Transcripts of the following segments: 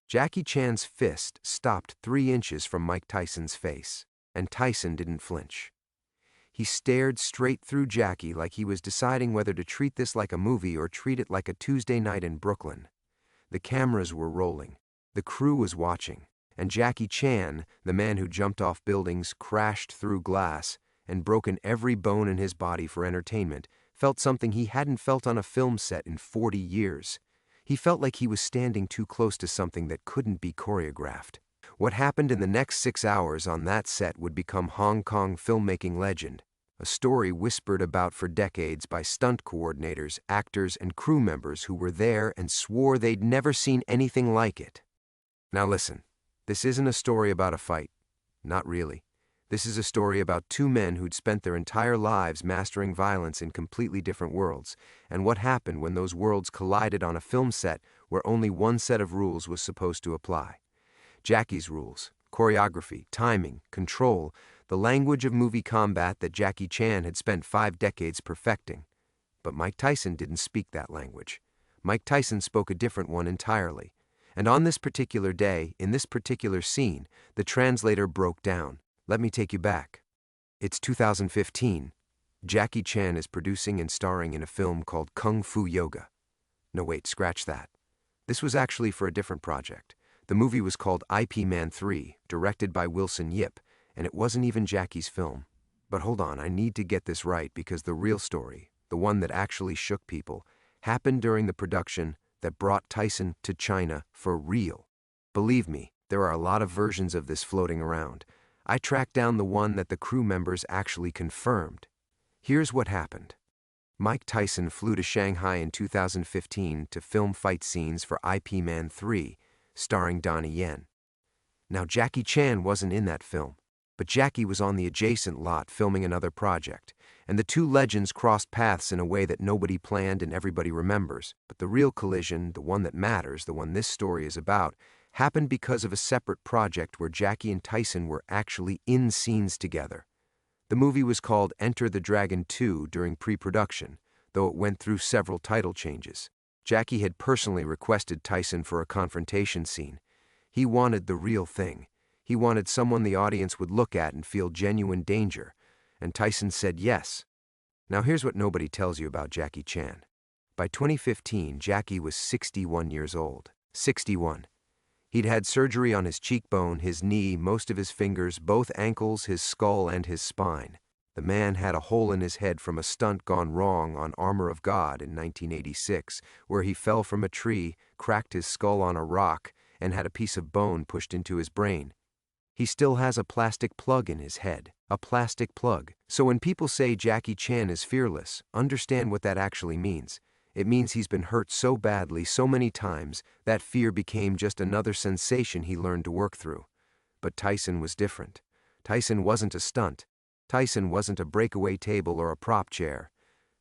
Jackie Chan's fist stopped 3 inches from Mike Tyson's face, and Tyson didn't flinch. He stared straight through Jackie like he was deciding whether to treat this like a movie or treat it like a Tuesday night in Brooklyn. The cameras were rolling, the crew was watching, and Jackie Chan, the man who jumped off buildings, crashed through glass, and broken every bone in his body for entertainment, felt something he hadn't felt on a film set in 40 years. He felt like he was standing too close to something that couldn't be choreographed. What happened in the next 6 hours on that set would become Hong Kong filmmaking legend, a story whispered about for decades by stunt coordinators, actors, and crew members who were there and swore they'd never seen anything like it. Now listen, this isn't a story about a fight. Not really. This is a story about 2 men who'd spent their entire lives mastering violence in completely different worlds, and what happened when those worlds collided on a film set where only one set of rules was supposed to apply. Jackie's rules, choreography, timing, control, the language of movie combat that Jackie Chan had spent 5 decades perfecting. But Mike Tyson didn't speak that language. Mike Tyson spoke a different one entirely. And on this particular day, in this particular scene, the translator broke down. Let me take you back. It's 2015. Jackie Chan is producing and starring in a film called Kung Fu Yoga. No, wait, scratch that. This was actually for a different project. The movie was called IP Man 3, directed by Wilson Yip, and it wasn't even Jackie's film. But hold on, I need to get this right because the real story, the one that actually shook people, happened during the production that brought Tyson to China for real. Believe me, there are a lot of versions of this floating around. I tracked down the one that the crew members actually confirmed. Here's what happened. Mike Tyson flew to Shanghai in 2015 to film fight scenes for IP Man 3, starring Donnie Yen. Now, Jackie Chan wasn't in that film, but Jackie was on the adjacent lot filming another project, and the 2 legends crossed paths in a way that nobody planned and everybody remembers. But the real collision, the one that matters, the one this story is about, happened because of a separate project where Jackie and Tyson were actually in scenes together. The movie was called Enter the Dragon 2 during pre-production, though it went through several title changes. Jackie had personally requested Tyson for a confrontation scene. He wanted the real thing. He wanted someone the audience would look at and feel genuine danger, and Tyson said yes. Now here's what nobody tells you about Jackie Chan. By 2015, Jackie was 61 years old. 61. He'd had surgery on his cheekbone, his knee, most of his fingers, both ankles, his skull, and his spine. The man had a hole in his head from a stunt gone wrong on Armor of God in 1986, where he fell from a tree, cracked his skull on a rock, and had a piece of bone pushed into his brain. He still has a plastic plug in his head, a plastic plug. So when people say Jackie Chan is fearless, understand what that actually means. It means he's been hurt so badly, so many times, that fear became just another sensation he learned to work through. But Tyson was different. Tyson wasn't a stunt. Tyson wasn't a breakaway table or a prop chair.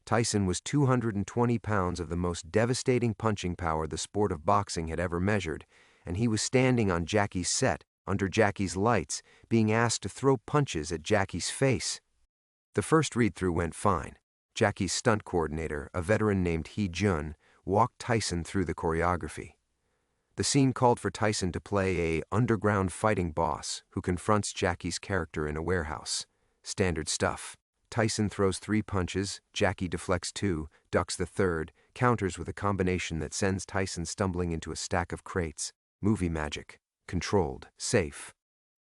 Tyson was 220 pounds of the most devastating punching power the sport of boxing had ever measured, and he was standing on Jackie's set, under Jackie's lights, being asked to throw punches at Jackie's face. The first read-through went fine. Jackie's stunt coordinator, a veteran named Hee Jun, walked Tyson through the choreography. The scene called for Tyson to play a underground fighting boss who confronts Jackie's character in a warehouse. Standard stuff. Tyson throws 3 punches, Jackie deflects 2, ducks the third, counters with a combination that sends Tyson stumbling into a stack of crates. Movie magic. Controlled. Safe.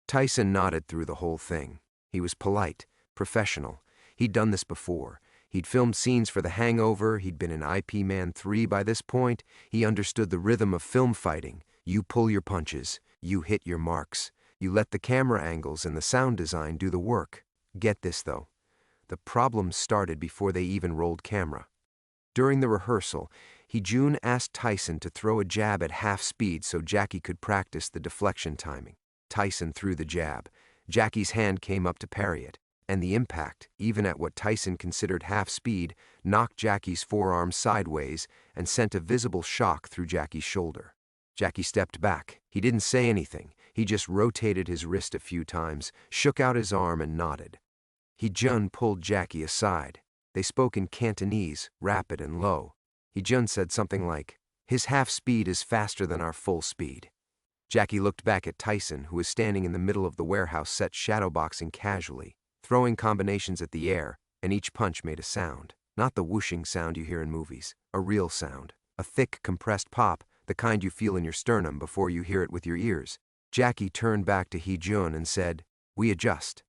Tyson nodded through the whole thing. He was polite, professional. He'd done this before. He'd filmed scenes for The Hangover, he'd been in IP Man 3 by this point, he understood the rhythm of film fighting. You pull your punches, you hit your marks, you let the camera angles and the sound design do the work. Get this though, the problems started before they even rolled camera. During the rehearsal, Hee Jun asked Tyson to throw a jab at half speed so Jackie could practice the deflection timing. Tyson threw the jab. Jackie's hand came up to parry it. And the impact, even at what Tyson considered half speed, knocked Jackie's forearm sideways and sent a visible shock through Jackie's shoulder. Jackie stepped back. He didn't say anything. He just rotated his wrist a few times, shook out his arm, and nodded. Hee Jun pulled Jackie aside. They spoke in Cantonese, rapid and low. Hee Jun said something like, "His half speed is faster than our full speed." Jackie looked back at Tyson, who was standing in the middle of the warehouse set shadowboxing casually, throwing combinations at the air, and each punch made a sound. Not the whooshing sound you hear in movies, a real sound. A thick, compressed pop, the kind you feel in your sternum before you hear it with your ears. Jackie turned back to Hee-jun and said, "We adjust."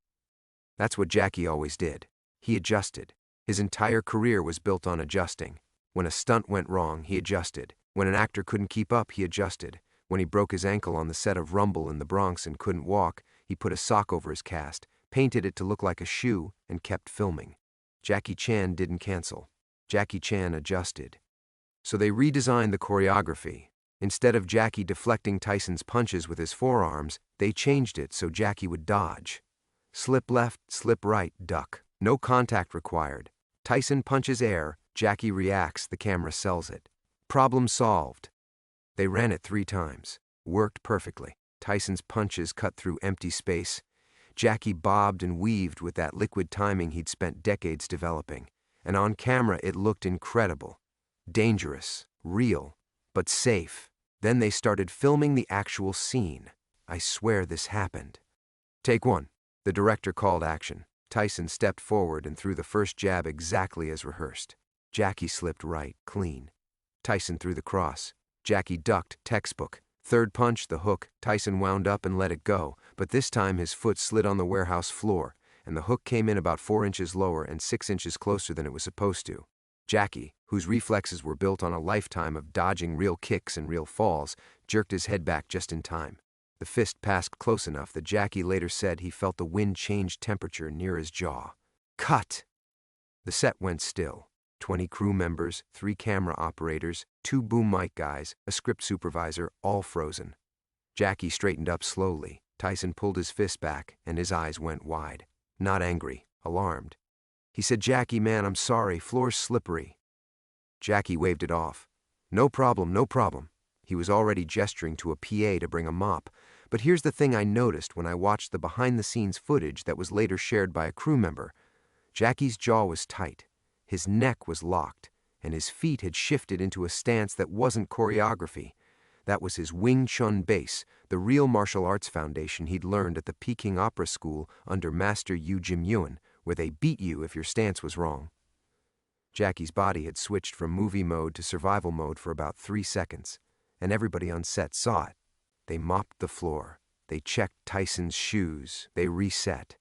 That's what Jackie always did. He adjusted. His entire career was built on adjusting. When a stunt went wrong, he adjusted. When an actor couldn't keep up, he adjusted. When he broke his ankle on the set of Rumble in the Bronx and couldn't walk, he put a sock over his cast, painted it to look like a shoe, and kept filming. Jackie Chan didn't cancel. Jackie Chan adjusted. So they redesigned the choreography. Instead of Jackie deflecting Tyson's punches with his forearms, they changed it so Jackie would dodge. Slip left, slip right, duck. No contact required. Tyson punches air, Jackie reacts, the camera sells it. Problem solved. They ran it 3 times. Worked perfectly. Tyson's punches cut through empty space. Jackie bobbed and weaved with that liquid timing he'd spent decades developing. And on camera it looked incredible. Dangerous, real, but safe. Then they started filming the actual scene. I swear this happened. Take 1. The director called action. Tyson stepped forward and threw the first jab exactly as rehearsed. Jackie slipped right, clean. Tyson threw the cross. Jackie ducked, textbook. Third punch, the hook. Tyson wound up and let it go, but this time his foot slid on the warehouse floor, and the hook came in about 4 inches lower and 6 inches closer than it was supposed to. Jackie, whose reflexes were built on a lifetime of dodging real kicks and real falls, jerked his head back just in time. The fist passed close enough that Jackie later said he felt the wind change temperature near his jaw. Cut! The set went still. 20 crew members, 3 camera operators, 2 boom mic guys, a script supervisor, all frozen. Jackie straightened up slowly. Tyson pulled his fist back, and his eyes went wide. Not angry, alarmed. He said, "Jackie, man, I'm sorry, floor's slippery." Jackie waved it off. "No problem, no problem." He was already gesturing to a PA to bring a mop. But here's the thing I noticed when I watched the behind-the-scenes footage that was later shared by a crew member. Jackie's jaw was tight, his neck was locked, and his feet had shifted into a stance that wasn't choreography. That was his Wing Chun base, the real martial arts foundation he'd learned at the Peking Opera School under Master Yu Jim-Yuen, where they beat you if your stance was wrong. Jackie's body had switched from movie mode to survival mode for about 3 seconds, and everybody on set saw it. They mopped the floor. They checked Tyson's shoes. They reset.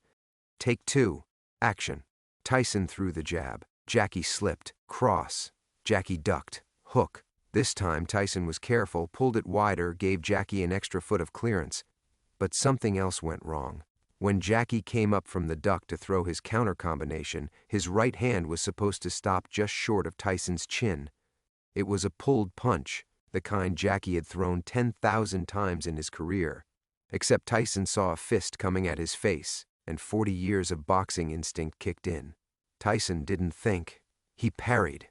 Take 2. Action. Tyson threw the jab. Jackie slipped. Cross. Jackie ducked. Hook. This time Tyson was careful, pulled it wider, gave Jackie an extra foot of clearance. But something else went wrong. When Jackie came up from the duck to throw his counter combination, his right hand was supposed to stop just short of Tyson's chin. It was a pulled punch, the kind Jackie had thrown 10,000 times in his career. Except Tyson saw a fist coming at his face, and 40 years of boxing instinct kicked in. Tyson didn't think. He parried.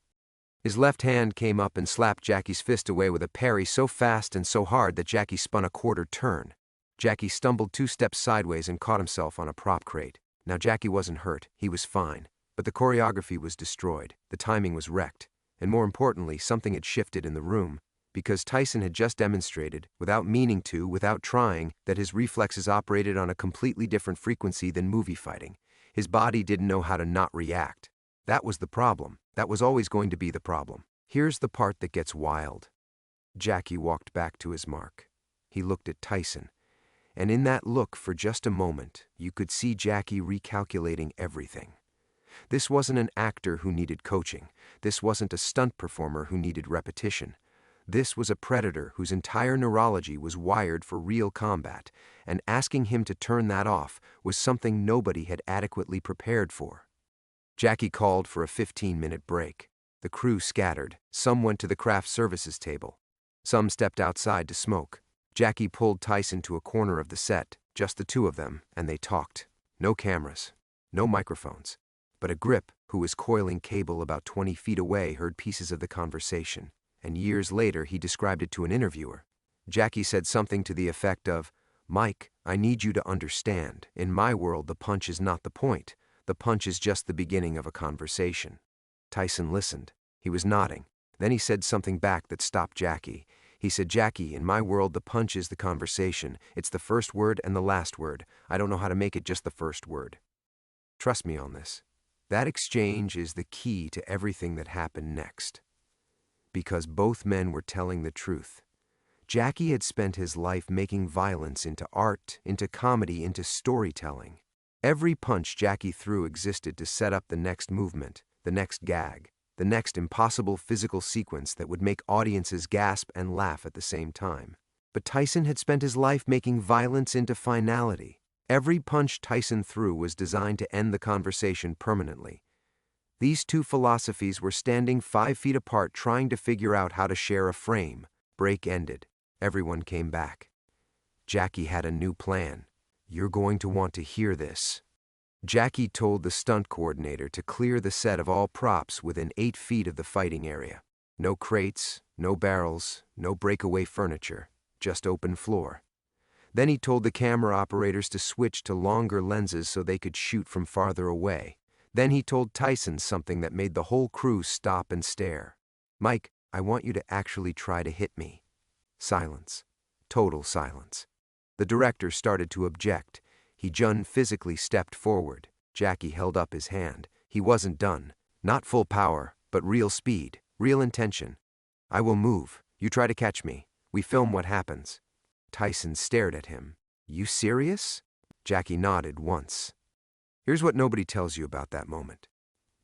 His left hand came up and slapped Jackie's fist away with a parry so fast and so hard that Jackie spun a quarter turn. Jackie stumbled 2 steps sideways and caught himself on a prop crate. Now Jackie wasn't hurt, he was fine. But the choreography was destroyed, the timing was wrecked, and more importantly, something had shifted in the room. Because Tyson had just demonstrated, without meaning to, without trying, that his reflexes operated on a completely different frequency than movie fighting. His body didn't know how to not react. That was the problem. That was always going to be the problem. Here's the part that gets wild. Jackie walked back to his mark. He looked at Tyson. And in that look, for just a moment, you could see Jackie recalculating everything. This wasn't an actor who needed coaching. This wasn't a stunt performer who needed repetition. This was a predator whose entire neurology was wired for real combat, and asking him to turn that off was something nobody had adequately prepared for. Jackie called for a 15-minute break. The crew scattered. Some went to the craft services table. Some stepped outside to smoke. Jackie pulled Tyson to a corner of the set, just the 2 of them, and they talked. No cameras, no microphones. But a grip, who was coiling cable about 20 feet away, heard pieces of the conversation. And years later he described it to an interviewer. Jackie said something to the effect of, "Mike, I need you to understand, in my world the punch is not the point. The punch is just the beginning of a conversation." Tyson listened. He was nodding. Then he said something back that stopped Jackie. He said, "Jackie, in my world, the punch is the conversation. It's the first word and the last word. I don't know how to make it just the first word. Trust me on this." That exchange is the key to everything that happened next. Because both men were telling the truth. Jackie had spent his life making violence into art, into comedy, into storytelling. Every punch Jackie threw existed to set up the next movement, the next gag, the next impossible physical sequence that would make audiences gasp and laugh at the same time. But Tyson had spent his life making violence into finality. Every punch Tyson threw was designed to end the conversation permanently. These two philosophies were standing 5 feet apart trying to figure out how to share a frame. Break ended. Everyone came back. Jackie had a new plan. "You're going to want to hear this." Jackie told the stunt coordinator to clear the set of all props within 8 feet of the fighting area. No crates, no barrels, no breakaway furniture, just open floor. Then he told the camera operators to switch to longer lenses so they could shoot from farther away. Then he told Tyson something that made the whole crew stop and stare. "Mike, I want you to actually try to hit me." Silence. Total silence. The director started to object. Jun physically stepped forward. Jackie held up his hand. He wasn't done. Not full power, but real speed, real intention. "I will move. You try to catch me. We film what happens." Tyson stared at him. "You serious?" Jackie nodded once. Here's what nobody tells you about that moment.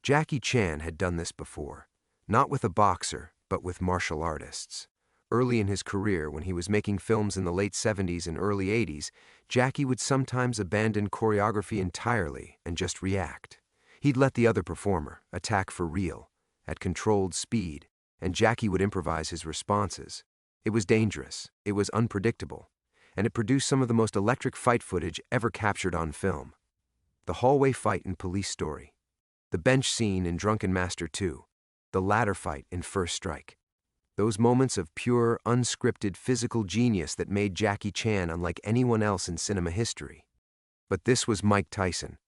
Jackie Chan had done this before. Not with a boxer, but with martial artists. Early in his career, when he was making films in the late 70s and early 80s, Jackie would sometimes abandon choreography entirely and just react. He'd let the other performer attack for real, at controlled speed, and Jackie would improvise his responses. It was dangerous, it was unpredictable, and it produced some of the most electric fight footage ever captured on film. The hallway fight in Police Story, the bench scene in Drunken Master 2, the ladder fight in First Strike. Those moments of pure, unscripted physical genius that made Jackie Chan unlike anyone else in cinema history. But this was Mike Tyson.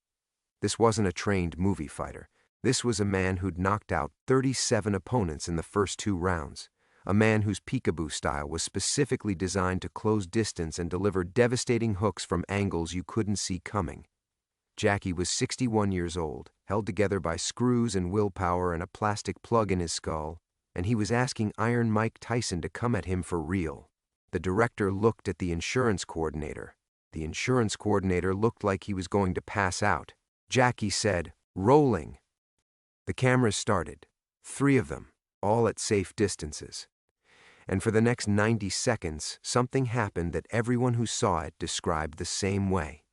This wasn't a trained movie fighter. This was a man who'd knocked out 37 opponents in the first 2 rounds. A man whose peekaboo style was specifically designed to close distance and deliver devastating hooks from angles you couldn't see coming. Jackie was 61 years old, held together by screws and willpower and a plastic plug in his skull, and he was asking Iron Mike Tyson to come at him for real. The director looked at the insurance coordinator. The insurance coordinator looked like he was going to pass out. Jackie said, "Rolling." The cameras started, 3 of them, all at safe distances. And for the next 90 seconds, something happened that everyone who saw it described the same way.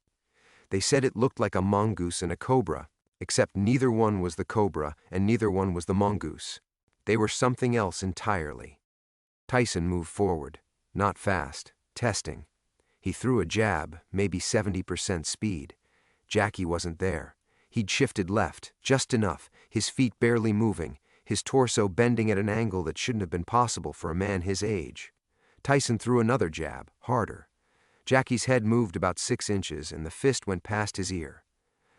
They said it looked like a mongoose and a cobra, except neither one was the cobra and neither one was the mongoose. They were something else entirely. Tyson moved forward, not fast, testing. He threw a jab, maybe 70% speed. Jackie wasn't there. He'd shifted left, just enough, his feet barely moving, his torso bending at an angle that shouldn't have been possible for a man his age. Tyson threw another jab, harder. Jackie's head moved about 6 inches and the fist went past his ear.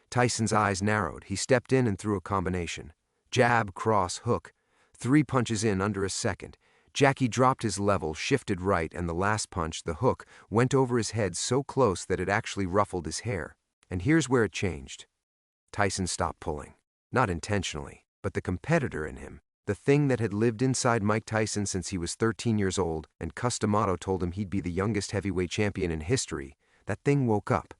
Tyson's eyes narrowed. He stepped in and threw a combination. Jab, cross, hook. 3 punches in under a second. Jackie dropped his level, shifted right, and the last punch, the hook, went over his head so close that it actually ruffled his hair. And here's where it changed. Tyson stopped pulling. Not intentionally, but the competitor in him, the thing that had lived inside Mike Tyson since he was 13 years old and Customato told him he'd be the youngest heavyweight champion in history, that thing woke up.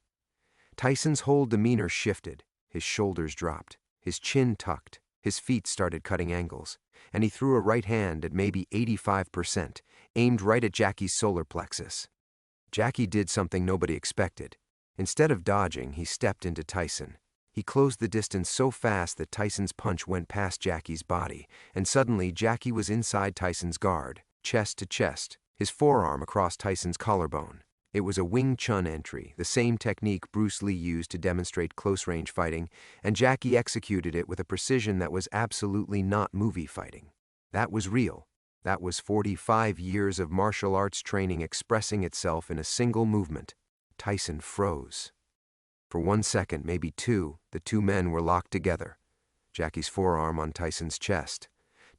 Tyson's whole demeanor shifted. His shoulders dropped. His chin tucked. His feet started cutting angles. And he threw a right hand at maybe 85%, aimed right at Jackie's solar plexus. Jackie did something nobody expected. Instead of dodging, he stepped into Tyson. He closed the distance so fast that Tyson's punch went past Jackie's body, and suddenly Jackie was inside Tyson's guard, chest to chest, his forearm across Tyson's collarbone. It was a Wing Chun entry, the same technique Bruce Lee used to demonstrate close-range fighting, and Jackie executed it with a precision that was absolutely not movie fighting. That was real. That was 45 years of martial arts training expressing itself in a single movement. Tyson froze. For 1 second, maybe 2, the 2 men were locked together. Jackie's forearm on Tyson's chest.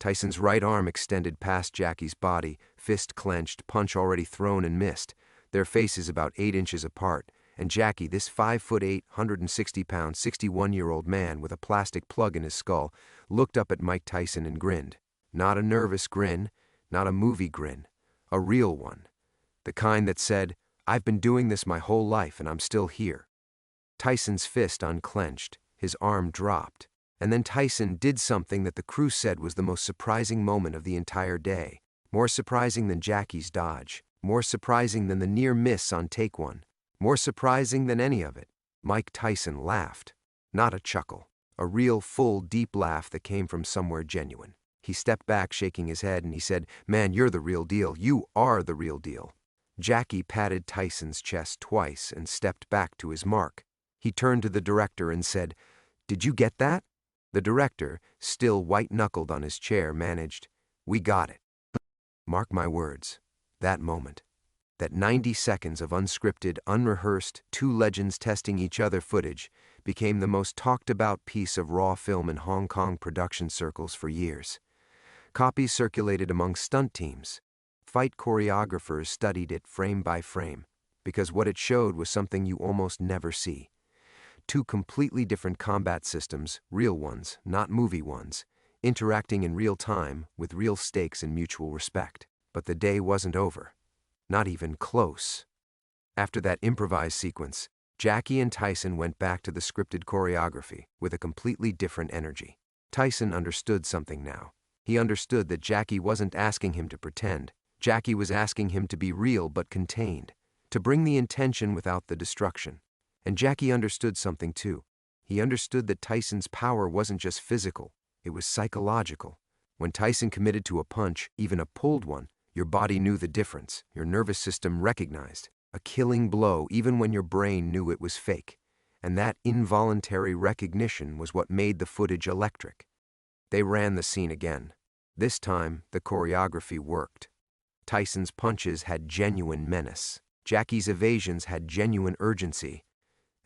Tyson's right arm extended past Jackie's body, fist clenched, punch already thrown and missed. Their faces about 8 inches apart, and Jackie, this 5'8", 160-pound, 61-year-old man with a plastic plug in his skull, looked up at Mike Tyson and grinned. Not a nervous grin, not a movie grin, a real one. The kind that said, "I've been doing this my whole life and I'm still here." Tyson's fist unclenched, his arm dropped, and then Tyson did something that the crew said was the most surprising moment of the entire day. More surprising than Jackie's dodge, more surprising than the near miss on take one, more surprising than any of it. Mike Tyson laughed. Not a chuckle, a real, full, deep laugh that came from somewhere genuine. He stepped back, shaking his head, and he said, "Man, you're the real deal. You are the real deal." Jackie patted Tyson's chest twice and stepped back to his mark. He turned to the director and said, "Did you get that?" The director, still white-knuckled on his chair, managed, "We got it." Mark my words, that moment, that 90 seconds of unscripted, unrehearsed, two legends testing each other footage became the most talked-about piece of raw film in Hong Kong production circles for years. Copies circulated among stunt teams. Fight choreographers studied it frame by frame, because what it showed was something you almost never see. Two completely different combat systems, real ones, not movie ones, interacting in real time with real stakes and mutual respect. But the day wasn't over. Not even close. After that improvised sequence, Jackie and Tyson went back to the scripted choreography with a completely different energy. Tyson understood something now. He understood that Jackie wasn't asking him to pretend. Jackie was asking him to be real but contained, to bring the intention without the destruction. And Jackie understood something too. He understood that Tyson's power wasn't just physical, it was psychological. When Tyson committed to a punch, even a pulled one, your body knew the difference, your nervous system recognized. A killing blow even when your brain knew it was fake. And that involuntary recognition was what made the footage electric. They ran the scene again. This time, the choreography worked. Tyson's punches had genuine menace. Jackie's evasions had genuine urgency.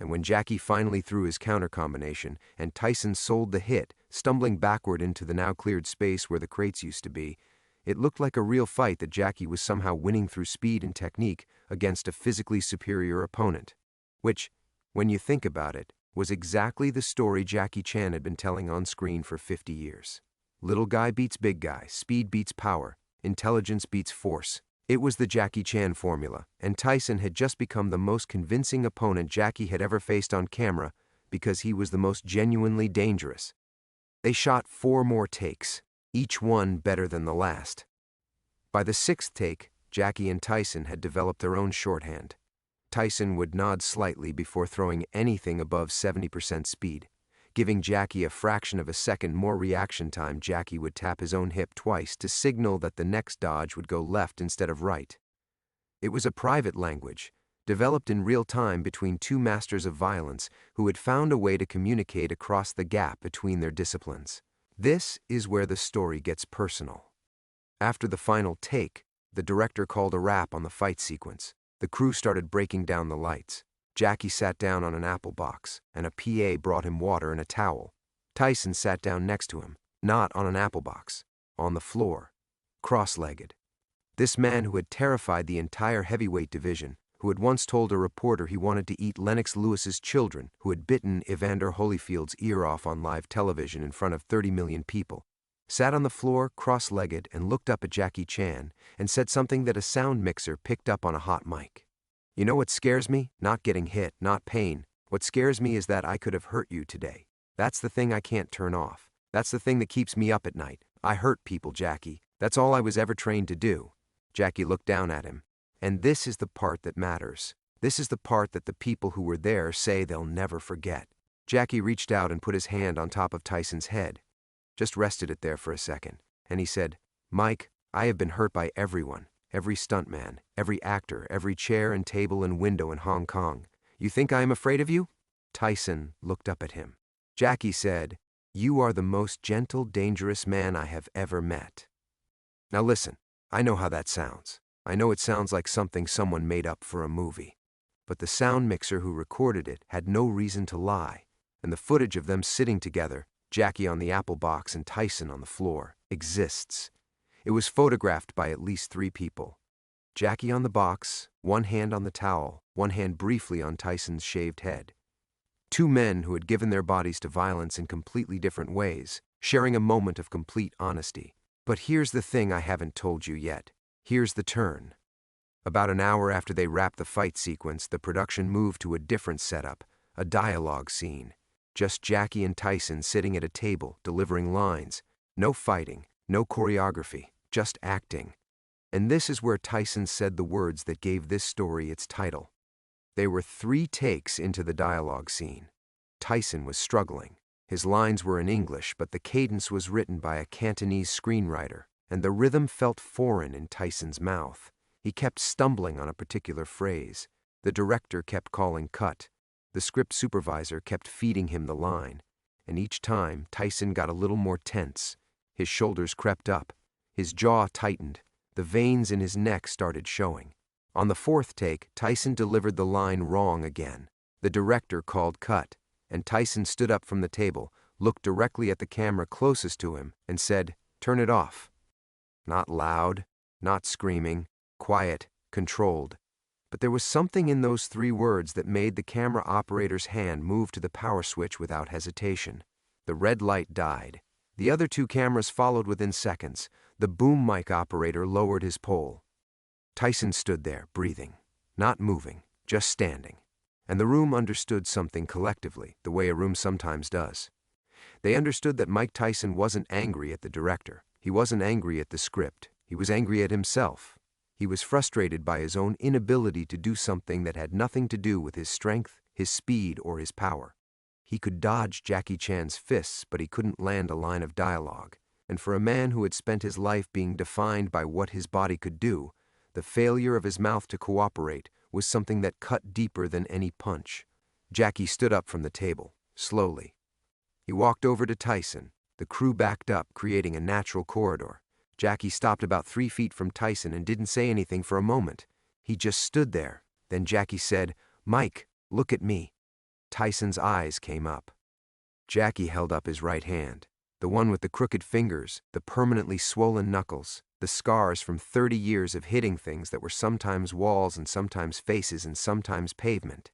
And when Jackie finally threw his counter combination, and Tyson sold the hit, stumbling backward into the now cleared space where the crates used to be, it looked like a real fight that Jackie was somehow winning through speed and technique against a physically superior opponent. Which, when you think about it, was exactly the story Jackie Chan had been telling on screen for 50 years. Little guy beats big guy, speed beats power, intelligence beats force. It was the Jackie Chan formula, and Tyson had just become the most convincing opponent Jackie had ever faced on camera because he was the most genuinely dangerous. They shot 4 more takes, each one better than the last. By the 6th take, Jackie and Tyson had developed their own shorthand. Tyson would nod slightly before throwing anything above 70% speed. Giving Jackie a fraction of a second more reaction time, Jackie would tap his own hip twice to signal that the next dodge would go left instead of right. It was a private language, developed in real time between two masters of violence who had found a way to communicate across the gap between their disciplines. This is where the story gets personal. After the final take, the director called a wrap on the fight sequence. The crew started breaking down the lights. Jackie sat down on an apple box, and a PA brought him water and a towel. Tyson sat down next to him, not on an apple box, on the floor, cross-legged. This man who had terrified the entire heavyweight division, who had once told a reporter he wanted to eat Lennox Lewis's children, who had bitten Evander Holyfield's ear off on live television in front of 30 million people, sat on the floor cross-legged and looked up at Jackie Chan and said something that a sound mixer picked up on a hot mic. "You know what scares me? Not getting hit, not pain. What scares me is that I could have hurt you today. That's the thing I can't turn off. That's the thing that keeps me up at night. I hurt people, Jackie. That's all I was ever trained to do." Jackie looked down at him. And this is the part that matters. This is the part that the people who were there say they'll never forget. Jackie reached out and put his hand on top of Tyson's head. Just rested it there for a second. And he said, "Mike, I have been hurt by everyone. Every stuntman, every actor, every chair and table and window in Hong Kong. You think I am afraid of you?" Tyson looked up at him. Jackie said, "You are the most gentle, dangerous man I have ever met." Now listen, I know how that sounds. I know it sounds like something someone made up for a movie. But the sound mixer who recorded it had no reason to lie, and the footage of them sitting together, Jackie on the apple box and Tyson on the floor, exists. It was photographed by at least 3 people. Jackie on the box, one hand on the towel, one hand briefly on Tyson's shaved head. 2 men who had given their bodies to violence in completely different ways, sharing a moment of complete honesty. But here's the thing I haven't told you yet. Here's the turn. About an hour after they wrapped the fight sequence, the production moved to a different setup, a dialogue scene. Just Jackie and Tyson sitting at a table, delivering lines. No fighting, no choreography, just acting. And this is where Tyson said the words that gave this story its title. They were 3 takes into the dialogue scene. Tyson was struggling. His lines were in English, but the cadence was written by a Cantonese screenwriter, and the rhythm felt foreign in Tyson's mouth. He kept stumbling on a particular phrase. The director kept calling cut. The script supervisor kept feeding him the line. And each time, Tyson got a little more tense. His shoulders crept up. His jaw tightened. The veins in his neck started showing. On the 4th take, Tyson delivered the line wrong again. The director called cut, and Tyson stood up from the table, looked directly at the camera closest to him, and said, "Turn it off." Not loud, not screaming, quiet, controlled. But there was something in those 3 words that made the camera operator's hand move to the power switch without hesitation. The red light died. The other 2 cameras followed within seconds. The boom mic operator lowered his pole. Tyson stood there, breathing, not moving, just standing. And the room understood something collectively, the way a room sometimes does. They understood that Mike Tyson wasn't angry at the director. He wasn't angry at the script. He was angry at himself. He was frustrated by his own inability to do something that had nothing to do with his strength, his speed, or his power. He could dodge Jackie Chan's fists, but he couldn't land a line of dialogue. And for a man who had spent his life being defined by what his body could do, the failure of his mouth to cooperate was something that cut deeper than any punch. Jackie stood up from the table, slowly. He walked over to Tyson. The crew backed up, creating a natural corridor. Jackie stopped about 3 feet from Tyson and didn't say anything for a moment. He just stood there. Then Jackie said, "Mike, look at me." Tyson's eyes came up. Jackie held up his right hand, the one with the crooked fingers, the permanently swollen knuckles, the scars from 30 years of hitting things that were sometimes walls and sometimes faces and sometimes pavement.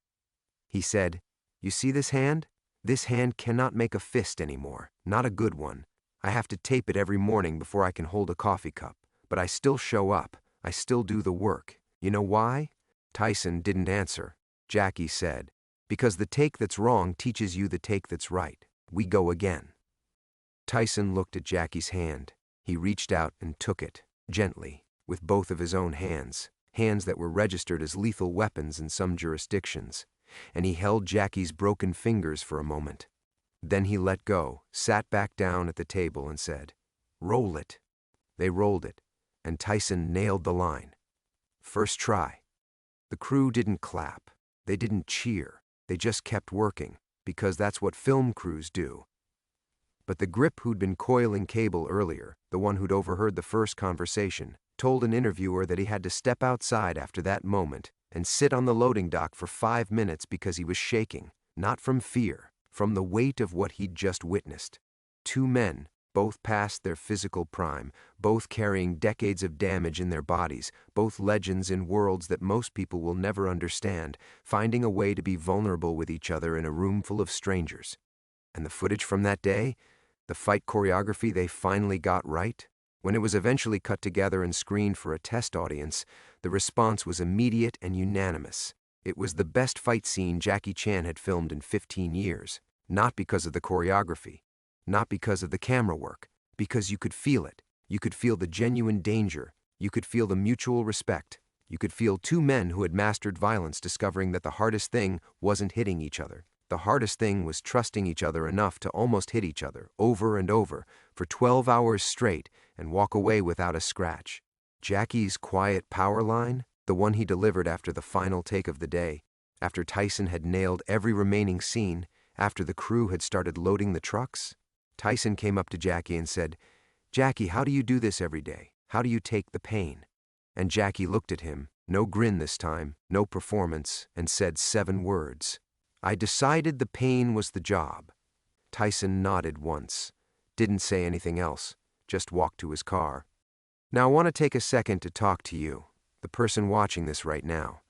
He said, "You see this hand? This hand cannot make a fist anymore, not a good one. I have to tape it every morning before I can hold a coffee cup, but I still show up. I still do the work. You know why?" Tyson didn't answer. Jackie said, "Because the take that's wrong teaches you the take that's right. We go again." Tyson looked at Jackie's hand. He reached out and took it, gently, with both of his own hands, hands that were registered as lethal weapons in some jurisdictions, and he held Jackie's broken fingers for a moment. Then he let go, sat back down at the table and said, "Roll it." They rolled it, and Tyson nailed the line. First try. The crew didn't clap. They didn't cheer. They just kept working, because that's what film crews do. But the grip who'd been coiling cable earlier, the one who'd overheard the first conversation, told an interviewer that he had to step outside after that moment and sit on the loading dock for 5 minutes because he was shaking, not from fear, from the weight of what he'd just witnessed. 2 men, both past their physical prime, both carrying decades of damage in their bodies, both legends in worlds that most people will never understand, finding a way to be vulnerable with each other in a room full of strangers. And the footage from that day, the fight choreography they finally got right, when it was eventually cut together and screened for a test audience, the response was immediate and unanimous. It was the best fight scene Jackie Chan had filmed in 15 years, not because of the choreography, not because of the camera work, because you could feel it. You could feel the genuine danger. You could feel the mutual respect. You could feel 2 men who had mastered violence discovering that the hardest thing wasn't hitting each other. The hardest thing was trusting each other enough to almost hit each other over and over for 12 hours straight and walk away without a scratch. Jackie's quiet power line, the one he delivered after the final take of the day, after Tyson had nailed every remaining scene, after the crew had started loading the trucks, Tyson came up to Jackie and said, "Jackie, how do you do this every day? How do you take the pain?" And Jackie looked at him, no grin this time, no performance, and said 7 words. "I decided the pain was the job." Tyson nodded once, didn't say anything else, just walked to his car. Now I want to take a second to talk to you, the person watching this right now.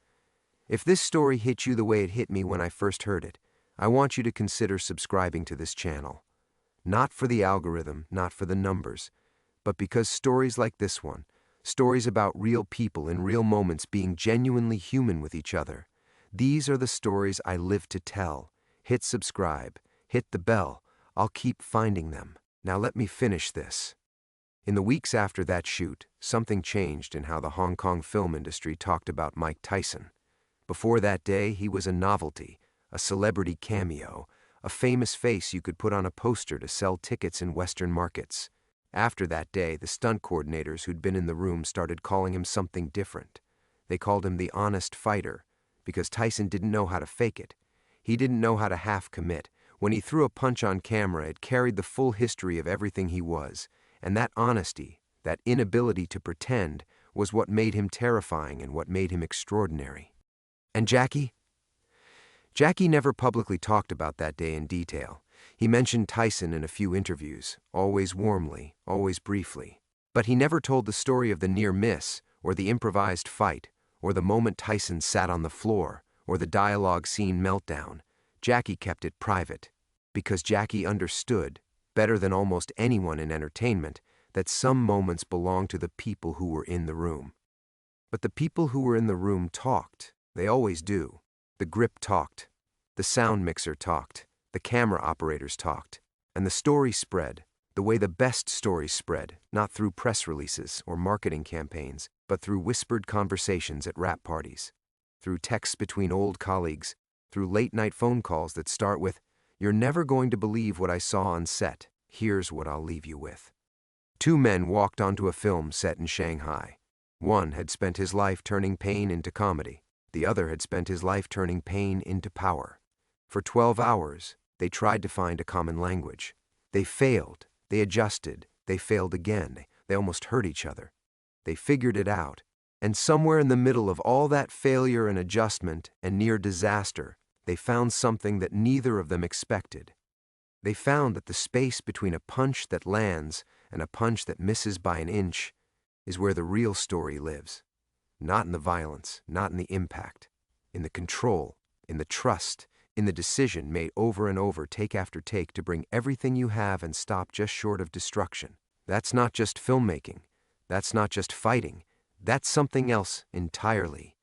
If this story hit you the way it hit me when I first heard it, I want you to consider subscribing to this channel. Not for the algorithm, not for the numbers, but because stories like this one, stories about real people in real moments being genuinely human with each other, these are the stories I live to tell. Hit subscribe, hit the bell, I'll keep finding them. Now let me finish this. In the weeks after that shoot, something changed in how the Hong Kong film industry talked about Mike Tyson. Before that day, he was a novelty, a celebrity cameo, a famous face you could put on a poster to sell tickets in Western markets. After that day, the stunt coordinators who'd been in the room started calling him something different. They called him the honest fighter, because Tyson didn't know how to fake it. He didn't know how to half commit. When he threw a punch on camera, it carried the full history of everything he was. And that honesty, that inability to pretend, was what made him terrifying and what made him extraordinary. And Jackie? Jackie never publicly talked about that day in detail. He mentioned Tyson in a few interviews, always warmly, always briefly. But he never told the story of the near miss, or the improvised fight, or the moment Tyson sat on the floor, or the dialogue scene meltdown. Jackie kept it private, because Jackie understood, better than almost anyone in entertainment, that some moments belong to the people who were in the room. But the people who were in the room talked. They always do. The grip talked. The sound mixer talked. The camera operators talked. And the story spread, the way the best stories spread, not through press releases or marketing campaigns, but through whispered conversations at rap parties, through texts between old colleagues, through late-night phone calls that start with, "You're never going to believe what I saw on set. Here's what I'll leave you with." Two men walked onto a film set in Shanghai. One had spent his life turning pain into comedy. The other had spent his life turning pain into power. For 12 hours, they tried to find a common language. They failed. They adjusted. They failed again. They almost hurt each other. They figured it out. And somewhere in the middle of all that failure and adjustment and near disaster, they found something that neither of them expected. They found that the space between a punch that lands and a punch that misses by an inch is where the real story lives. Not in the violence, not in the impact, in the control, in the trust, in the decision made over and over, take after take, to bring everything you have and stop just short of destruction. That's not just filmmaking. That's not just fighting. That's something else entirely.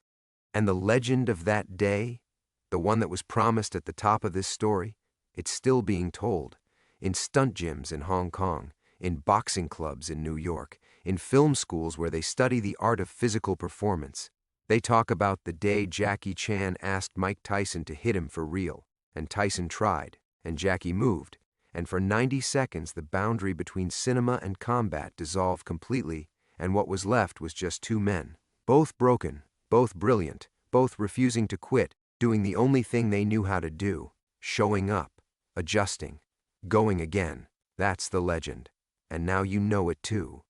And the legend of that day, the one that was promised at the top of this story, it's still being told. In stunt gyms in Hong Kong, in boxing clubs in New York, in film schools where they study the art of physical performance. They talk about the day Jackie Chan asked Mike Tyson to hit him for real, and Tyson tried, and Jackie moved, and for 90 seconds the boundary between cinema and combat dissolved completely, and what was left was just two men, both broken, both brilliant, both refusing to quit, doing the only thing they knew how to do, showing up, adjusting, going again. That's the legend, and now you know it too.